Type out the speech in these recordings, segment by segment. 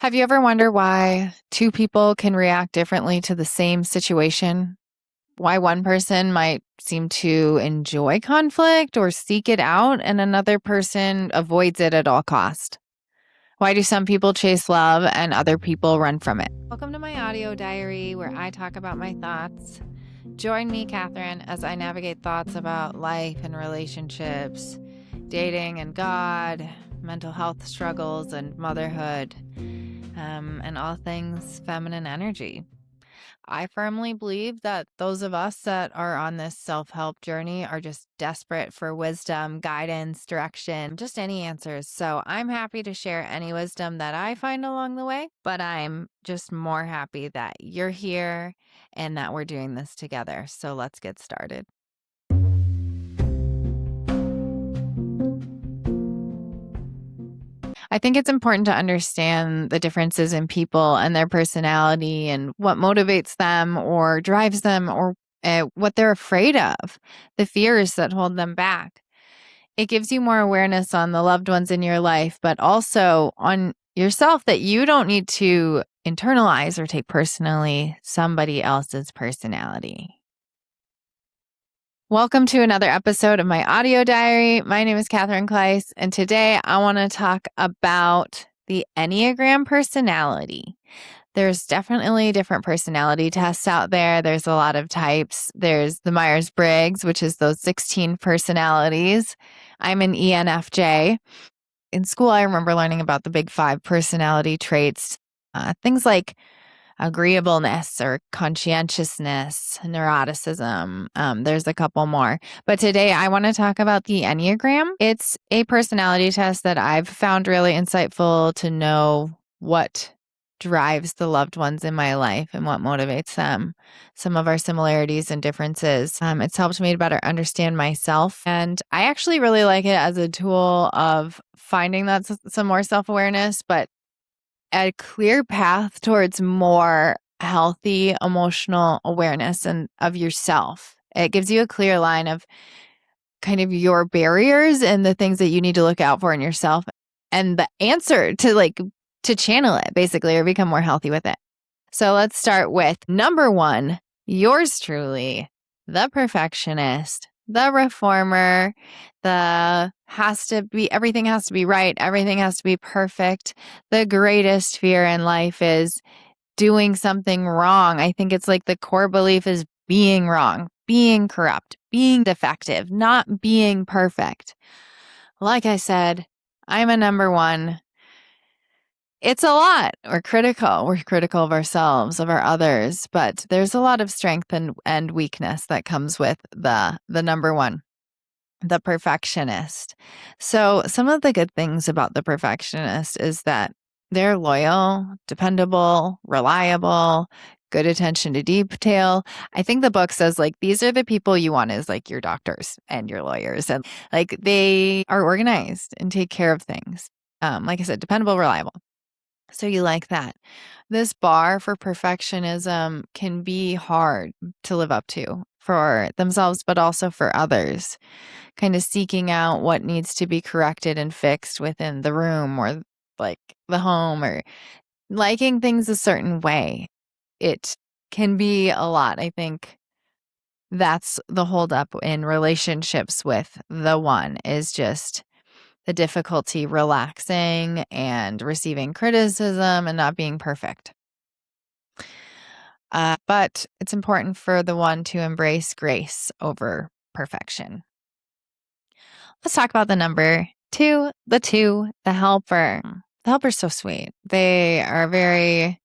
Have you ever wondered why two people can react differently to the same situation? Why one person might seem to enjoy conflict or seek it out and another person avoids it at all cost? Why do some people chase love and other people run from it? Welcome to my audio diary where I talk about my thoughts. Join me, Catherine, as I navigate thoughts about life and relationships, dating and God, mental health struggles and motherhood, and all things feminine energy. I firmly believe that those of us that are on this self-help journey are just desperate for wisdom, guidance, direction, just any answers. So I'm happy to share any wisdom that I find along the way, but I'm just more happy that you're here and that we're doing this together. So let's get started. I think it's important to understand the differences in people and their personality and what motivates them or drives them or what they're afraid of, the fears that hold them back. It gives you more awareness on the loved ones in your life, but also on yourself that you don't need to internalize or take personally somebody else's personality. Welcome to another episode of my audio diary. My name is Catherine Kleiss, and today I want to talk about the Enneagram personality. There's definitely different personality tests out there. There's a lot of types. There's the Myers-Briggs, which is those 16 personalities. I'm an ENFJ. In school, I remember learning about the big 5 personality traits, things like agreeableness or conscientiousness, neuroticism. There's a couple more. But today I want to talk about the Enneagram. It's a personality test that I've found really insightful to know what drives the loved ones in my life and what motivates them, some of our similarities and differences. It's helped me to better understand myself. And I actually really like it as a tool of finding that some more self-awareness, but a clear path towards more healthy emotional awareness and of yourself. It gives you a clear line of kind of your barriers and the things that you need to look out for in yourself and the answer to channel it basically or become more healthy with it. So let's start with number 1, yours truly, the perfectionist, the reformer, everything has to be right, everything has to be perfect. The greatest fear in life is doing something wrong. I think it's like the core belief is being wrong, being corrupt, being defective, not being perfect. Like I said, I'm a number 1. It's a lot. We're critical. We're critical of ourselves, of our others, but there's a lot of strength and weakness that comes with the number 1, the perfectionist. So some of the good things about the perfectionist is that they're loyal, dependable, reliable, good attention to detail. I think the book says these are the people you want as your doctors and your lawyers, and they are organized and take care of things. Like I said, dependable, reliable. So you like that. This bar for perfectionism can be hard to live up to for themselves, but also for others. Kind of seeking out what needs to be corrected and fixed within the room or the home or liking things a certain way. It can be a lot. I think that's the holdup in relationships with the one is just the difficulty relaxing and receiving criticism and not being perfect. But it's important for the one to embrace grace over perfection. Let's talk about the number 2, the helper. The helper's so sweet. They are very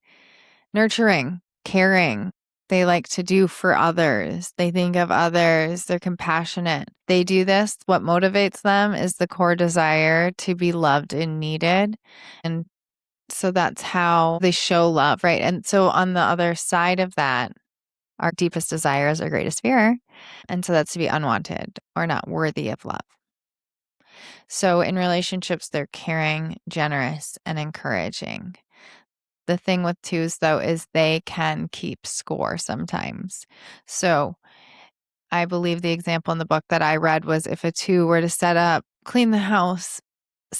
nurturing, caring. They like to do for others. They think of others. They're compassionate. They do this. What motivates them is the core desire to be loved and needed. And so that's how they show love, right? And so on the other side of that, our deepest desire is our greatest fear. And so that's to be unwanted or not worthy of love. So in relationships, they're caring, generous, and encouraging. The thing with 2s, though, is they can keep score sometimes. So I believe the example in the book that I read was if a 2 were to clean the house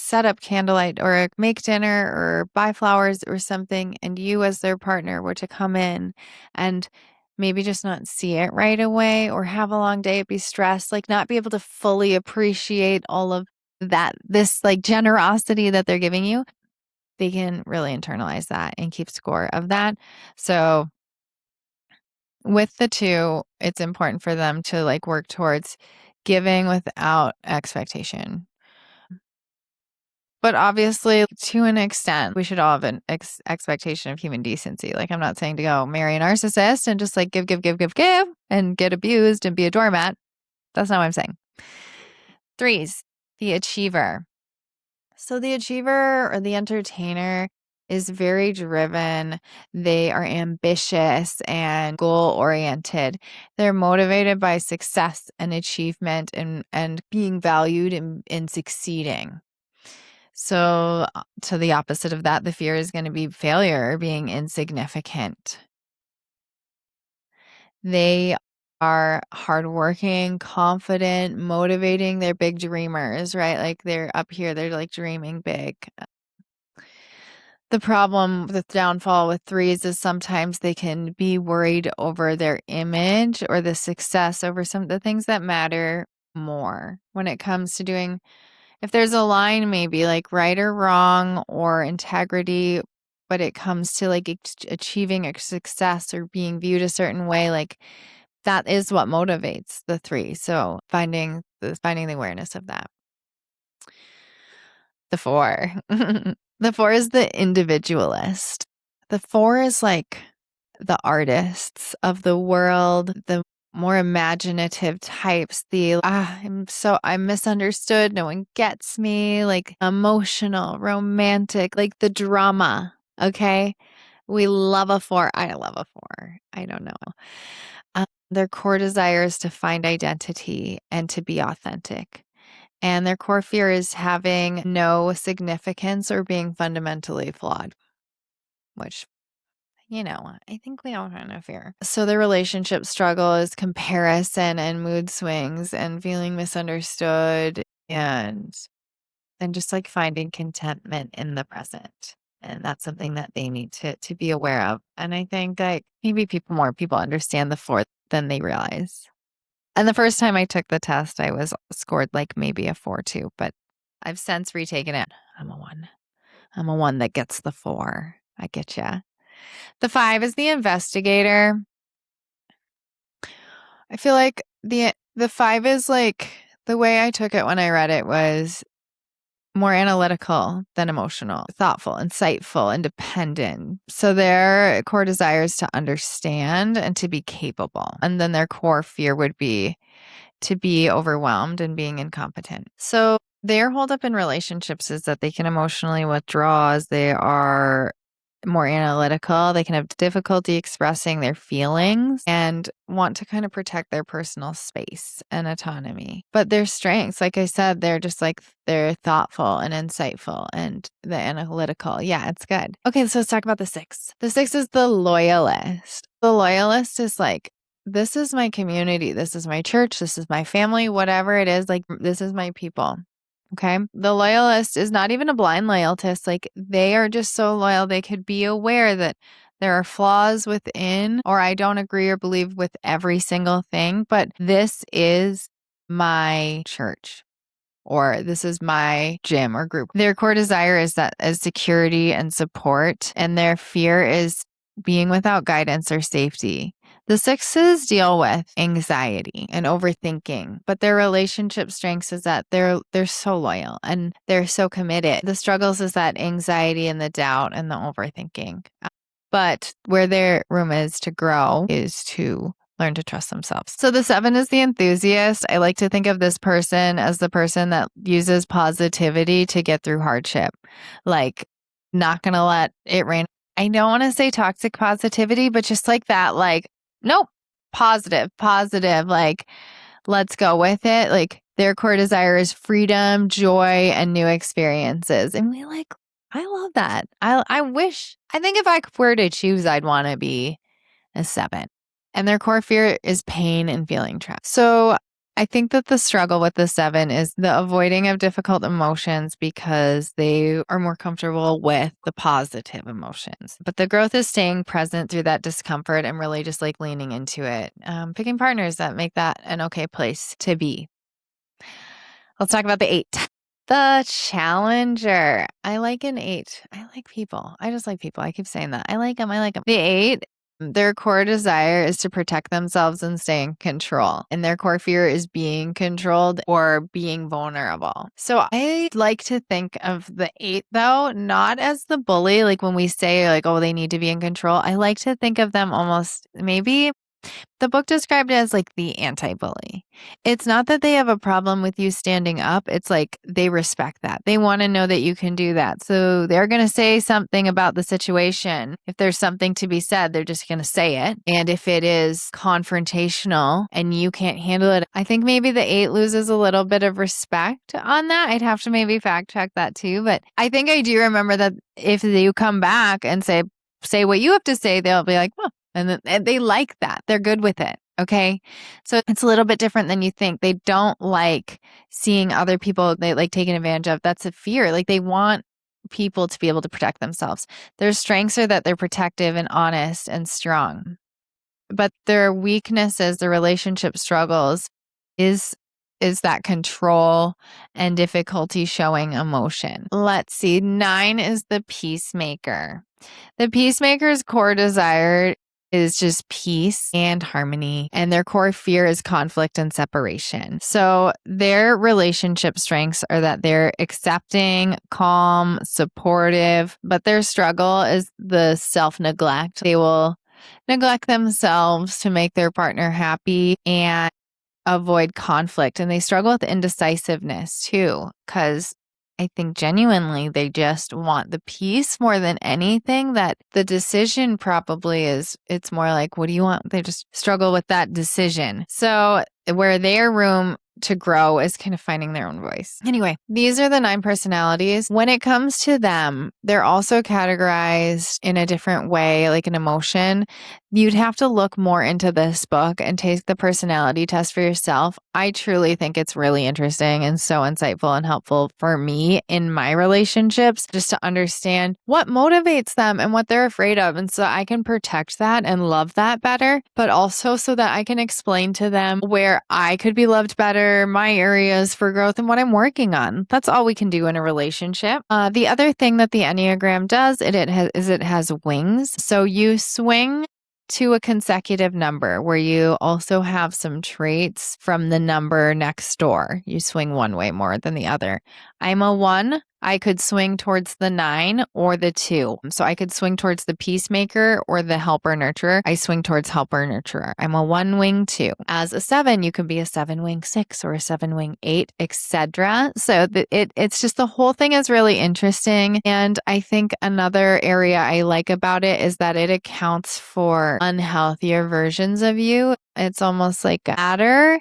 set up candlelight or make dinner or buy flowers or something, and you as their partner were to come in and maybe just not see it right away or have a long day, be stressed, like not be able to fully appreciate all of this like generosity that they're giving you, they can really internalize that and keep score of that. So with the two, it's important for them to like work towards giving without expectation. But obviously, to an extent, we should all have an expectation of human decency. Like, I'm not saying to go marry a narcissist and just like give, and get abused and be a doormat. That's not what I'm saying. 3s, the achiever. So the achiever or the entertainer is very driven. They are ambitious and goal-oriented. They're motivated by success and achievement and being valued and succeeding. So to the opposite of that, the fear is going to be failure, being insignificant. They are hardworking, confident, motivating. They're big dreamers, right? Like they're up here, they're like dreaming big. The problem, the downfall with 3s is sometimes they can be worried over their image or the success over some of the things that matter more when it comes to doing. If there's a line, maybe like right or wrong or integrity, but it comes to like achieving a success or being viewed a certain way, like that is what motivates the 3. So finding the awareness of that. The 4. The 4 is the individualist. The 4 is like the artists of the world, the more imaginative types, I'm misunderstood, no one gets me, like emotional, romantic, like the drama, okay? We love a 4. I love a 4. I don't know. Their core desire is to find identity and to be authentic. And their core fear is having no significance or being fundamentally flawed, which, I think we all kind of fear. So the relationship struggle is comparison and mood swings and feeling misunderstood and just like finding contentment in the present. And that's something that they need to be aware of. And I think that maybe more people understand the 4th than they realize. And the first time I took the test, I was scored like maybe a 4 too, but I've since retaken it. I'm a 1. I'm a 1 that gets the 4. I get ya. The 5 is the investigator. I feel like the 5 is like, the way I took it when I read it was more analytical than emotional, thoughtful, insightful, independent. So their core desire is to understand and to be capable. And then their core fear would be to be overwhelmed and being incompetent. So their holdup in relationships is that they can emotionally withdraw as they are more analytical. They can have difficulty expressing their feelings and want to kind of protect their personal space and autonomy. But their strengths, like I said, they're thoughtful and insightful and the analytical. Yeah, it's good. Okay, so let's talk about the 6. The 6 is the loyalist. The loyalist is like, this is my community. This is my church. This is my family, whatever it is. Like, this is my people. Okay. The loyalist is not even a blind loyalist. Like, they are just so loyal. They could be aware that there are flaws within, or I don't agree or believe with every single thing, but this is my church, or this is my gym or group. Their core desire is security and support, and their fear is being without guidance or safety. The 6s deal with anxiety and overthinking, but their relationship strengths is that they're so loyal and they're so committed. The struggles is that anxiety and the doubt and the overthinking. But where their room is to grow is to learn to trust themselves. So the 7 is the enthusiast. I like to think of this person as the person that uses positivity to get through hardship. Like, not going to let it rain. I don't want to say toxic positivity, but just like that, like, nope, positive, like, let's go with it. Like, their core desire is freedom, joy, and new experiences. And I love that. I think if I were to choose, I'd want to be a 7. And their core fear is pain and feeling trapped. So I think that the struggle with the 7 is the avoiding of difficult emotions because they are more comfortable with the positive emotions. But the growth is staying present through that discomfort and really just like leaning into it. Picking partners that make that an okay place to be. Let's talk about the 8. The challenger. I like an 8. I like people. I just like people. I keep saying that. I like them. I like them. The 8, their core desire is to protect themselves and stay in control. And their core fear is being controlled or being vulnerable. So I like to think of the 8, though, not as the bully. Like when we say, like, oh, they need to be in control. I like to think of them almost maybe. The book described it as like the anti-bully. It's not that they have a problem with you standing up. It's like they respect that. They want to know that you can do that. So they're going to say something about the situation. If there's something to be said, they're just going to say it. And if it is confrontational and you can't handle it, I think maybe the 8 loses a little bit of respect on that. I'd have to maybe fact check that too. But I think I do remember that if you come back and say what you have to say, they'll be like, well, and they like that. They're good with it. Okay. So it's a little bit different than you think. They don't like seeing other people they like taken advantage of. That's a fear. Like they want people to be able to protect themselves. Their strengths are that they're protective and honest and strong. But their weaknesses, the relationship struggles is that control and difficulty showing emotion. Let's see. 9 is the peacemaker. The peacemaker's core desire is just peace and harmony, and their core fear is conflict and separation. So their relationship strengths are that they're accepting, calm, supportive, but their struggle is the self-neglect. They will neglect themselves to make their partner happy and avoid conflict. And they struggle with indecisiveness too, because I think genuinely they just want the peace more than anything. That the decision probably is, it's more like, what do you want? They just struggle with that decision. So where their room to grow is kind of finding their own voice. Anyway, these are the 9 personalities. When it comes to them, they're also categorized in a different way, like an emotion. You'd have to look more into this book and take the personality test for yourself. I truly think it's really interesting and so insightful and helpful for me in my relationships, just to understand what motivates them and what they're afraid of. And so I can protect that and love that better, but also so that I can explain to them where I could be loved better, my areas for growth, and what I'm working on. That's all we can do in a relationship. The other thing that the Enneagram does, it has wings. So you swing to a consecutive number where you also have some traits from the number next door. You swing one way more than the other. I'm a 1. I could swing towards the 9 or the 2. So I could swing towards the peacemaker or the helper nurturer. I swing towards helper nurturer. I'm a 1 wing 2. As a 7, you could be a 7 wing 6 or a 7 wing 8, etc. So it's just the whole thing is really interesting. And I think another area I like about it is that it accounts for unhealthier versions of you. It's almost like a ladder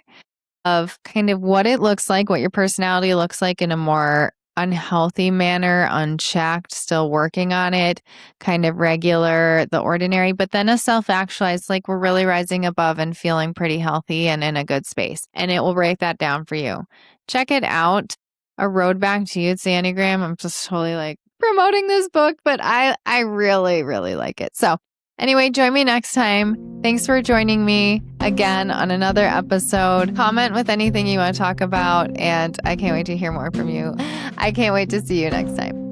of kind of what it looks like, what your personality looks like in a more unhealthy manner, unchecked, still working on it, kind of regular, the ordinary, but then a self-actualized, like we're really rising above and feeling pretty healthy and in a good space. And it will break that down for you. Check it out. A Road Back to You. It's the Enneagram. I'm just totally like promoting this book, but I really, really like it. So anyway, join me next time. Thanks for joining me again on another episode. Comment with anything you want to talk about, and I can't wait to hear more from you. I can't wait to see you next time.